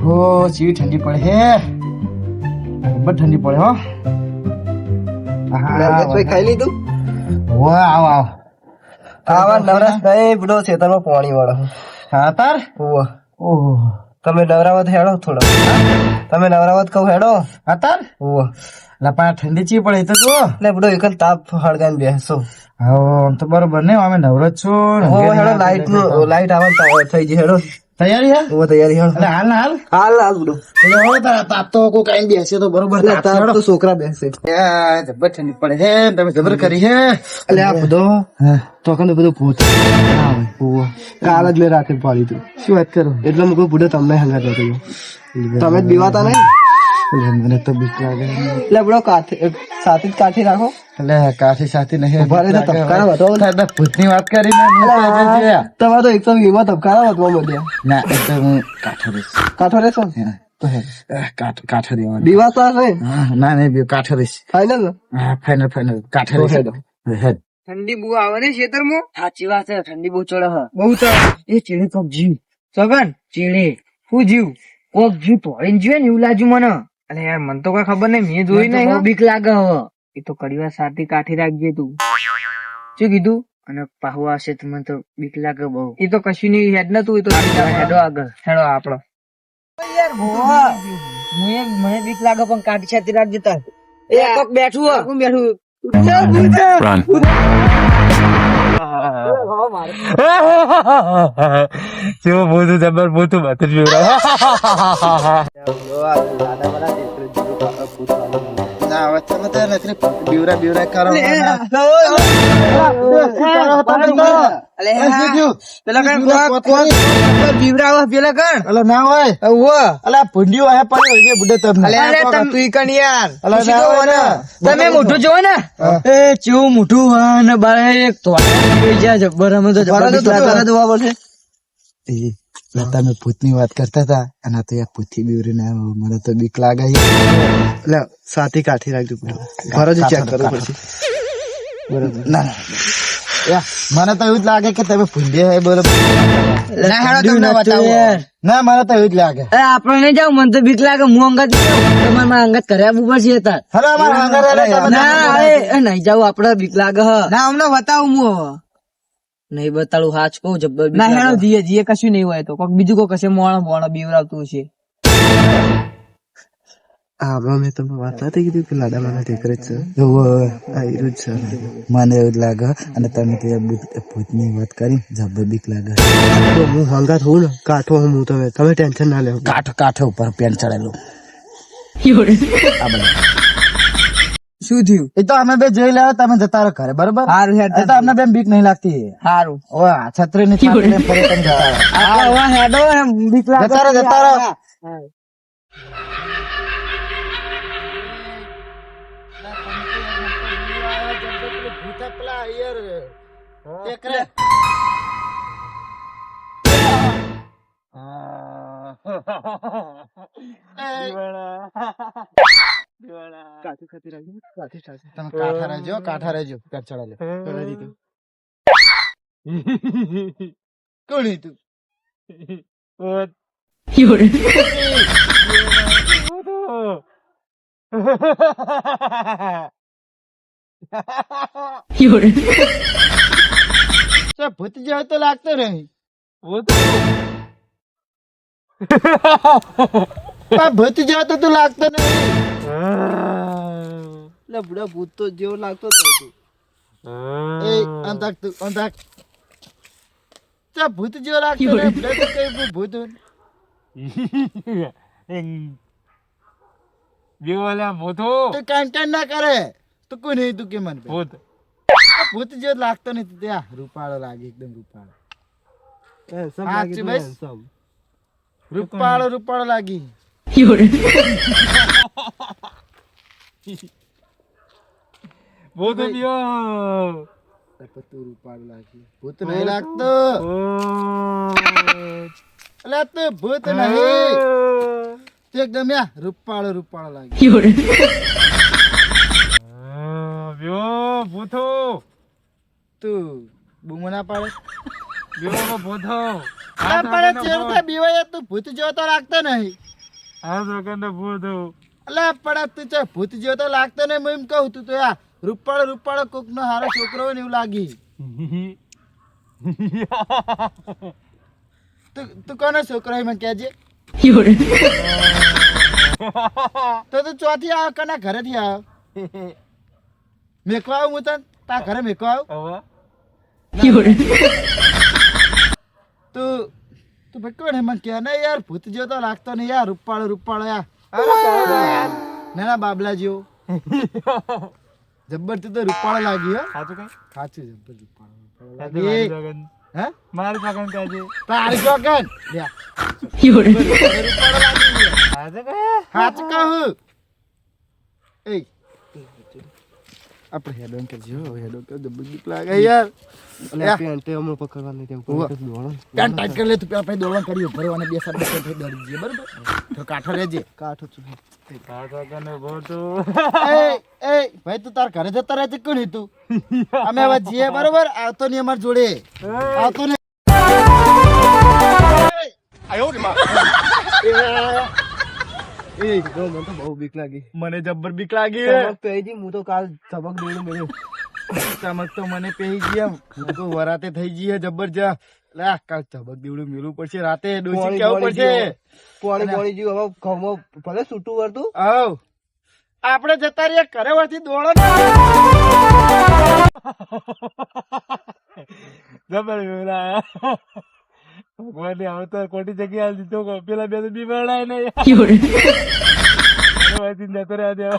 હો ચીવી ઠંડી પડે હે બહુ ઠંડી પડે હો ભાઈ ખાઈ લીધું વાહ આવ આવ આવા નવરાશ નહીં બધો ખેતરમાં પાણી વાળો હા તાર ઓહ ઓહો તમે નવરાવત હેડો થોડો તમે નવરાવત કહું હેડો હા તાર ઓહ લપા ઠંડી ચી પડે તો જો એટલે બધો એક તાપ હળગાઈને બેસો હા આમ તો બરોબર ને અમે નવરત છું ઓ હેડો લાઈટ આવવાનું થઈ ગઈ હેડો તૈયારી હે ઓ તૈયારી હેડો એટલે હાલ ને હાલ હાલ હાલ બધો એટલે હવે તાર તાપ તો કોઈ કઈ બેસે તો બરોબર તાપ તો છોકરા બેસે જબર ઠંડી પડે હે તમે જબર કરી હે એટલે આ બધો હા તો કને બધું ભૂત કાલ જ મેં રાતે પાડી તું શું વાત કરો એટલે હું કહું બુડો તમને હંગા જતો તમે જ બીવાતા નહીં મને તો બીક લાગે એટલે બડો સાથે જ કાઠી રાખો એટલે કાઠી સાથી નહીં ઉભા રહી તો ધબકારા વધો ભૂતની વાત કરીને તમારે તો એકદમ વીમા ધબકારા વધવા મળ્યા ના એ તો હું કાઠો રહીશ કાઠો રહેશો તો હે કાઠો દેવાનું બીવાતા હશે ના નહીં કાઠો રહીશ ફાઈનલ હા ફાઈનલ કાઠો રહીશ હેડ ઠંડી બહુ આવે ને ખેતરમાં સાચી વાત છે ઠંડી બહુ ચડે બહુ ચડે એ ચીડે કોક જીવ સગન ચીડે શું જીવ કોક જીવ તોડીને જીવે ને એવું લાગ્યું મને અરે યાર મને તો કઈ ખબર નહીં મેં જોઈ નહીં બીક લાગે હવે એ તો કડીવાર સાથે કાઠી રાખજે તું શું કીધું અને પાહુ આવશે તો મને તો બીક લાગે બહુ એ તો કશું નહીં હેડ નતું એ તો હેડો આગળ હેડો આપડો યાર મને બીક લાગે પણ કાઠી સાથે રાખજે તાર એ કોક બેઠું બેઠું કેવો બોધું જબર બોધું બતર ના વચ્ચે તો નથી બીવરા કરો ના હોય અલા ભૂંડિયો હે પડ્યો છે બુડે તમે મોટું જોવો ને એ કેવું મોટું હોય ને બારે એક તમે ભૂતની વાત કરતા હતા અને તો એક ભૂતથી બીવરી ને મને તો બીક લાગે એટલે સાથી કાઠી રાખજો ઘર જ ચેક કરવું પડશે ના મને તો એવું જ લાગે કે તમે ભૂંડિયા હે બરોબર ના મને તો એવું જ લાગે આપડે નહીં જાવ મને તો બીક લાગે હું અંગત તમારે મારા અંગત કર્યા ઉપર છે નહીં જાવ આપડે બીક લાગે ના અમને બતાવું હું નહીં બતાડું હાચ કહું જબ્બર ના હેડો જીએ કશું નહીં હોય તો કોક બીજું કોઈ કશે મોણો બીવરાવતું છે મેં તમને વાત નથી કીધું કે લાડા મારા ટેકરે જ છે મને એવું જ લાગે અને તમે તો ભૂતની વાત કરી જબ્બર બીક લાગે હું હંગાત હોઉં ને કાઠો હું તમે ટેન્શન ના લેવો કાંઠો ઉપર પેન ચડેલું શું થયું એ તો અમે બે જોઈ લેવા તમે જતા રહો ઘરે બરોબર તો અમને બેન બીક નહીં લાગતી સારું છત્રી ની ફરે તમે જતા રહો કાઠા રહેજો પેટ ચડા લે કોણ તું ભૂત જેવો તો લાગતો નહીં ભૂત જેવો તો તું લાગતો નહીં બુડા ભૂત તો જેવો લાગતો જ નતું ભૂત જેવો લાગતો ભૂત કાંઈ ના કરે તું કોઈ નહીં તું કે મને ભૂત જેવો લાગતો નથી ત્યાં રૂપાળો લાગે એકદમ રૂપાળો લાગી ભૂત રૂપાળો લાગી ભૂત નહીં લાગતો એટલે તું ભૂત નહીં તું એકદમ રૂપાળો લાગી ભૂતો તું બૂમો ના પાડે ભૂત જેવો તો લાગતો નહીં અલે પણ તું છે ભૂત જેવો તો લાગતો નહીં. હું એમ કહું તું તો યાર રૂપાળો કોક નો હારો છોકરો હોય ને એવું લાગી. તું કોનો છોકરો હોય મને કહેજે. તો તું ચોથી આવ કના ઘરેથી આવ મેકવા આવું હું તને તા ઘરે મેકવા આવું. તું ભાઈ કોણ હે મને કહે ને યાર ભૂત જેવો તો લાગતો નહીં યાર રૂપાળો યાર નાના બાબલા જેવો જબ્બર તું તો રૂપાળો લાગી હો. સાચું જબ્બર રૂપાળો લાગી. હે મારી પકડ કાજે તારી ચોકન હાચ કહું. એ આપણે હેડોન કરજો હેડો કર જબ્બર બીક લાગે યાર. પેન્ટ હમણાં પકડવાની તેમ પેન્ટ ટાઈટ કરી લે તું પેલા પછી દોડવાનું કર્યું ભરવાને બે સાત દોડી જઈએ બરોબર તો કાઠો રહેજે. કાઠો છું એ ભાઈ તું તાર ઘરે જતા રહેજે કોણ તું અમે હવે જઈએ બરોબર આવતો નહીં અમાર જોડે આવતો નહીં. એ જો મને તો બહુ બીક લાગી. મને જબ્બર બીક લાગી ચમક તો એજી હું તો કાલ ચમક દેવું મેળ્યું. ચમક તો મને પેહી ગયા હું તો વરાતે થઈ જઈએ જબરજસ્ત. લે કાલ ચમક દેવડું મેળવું પડશે રાતે ડોસી કેવું પડશે. પોણી જીવ હવે ઘઉંમાં ભલે છૂટું કરતું આવ આપણે જતા રહીએ ઘરે વળતી દોડો જબર ભગવાન ને હવે તો ખોટી જગ્યા દીધો પેલા બે તો બીમાર નહીં જતો રહ્યા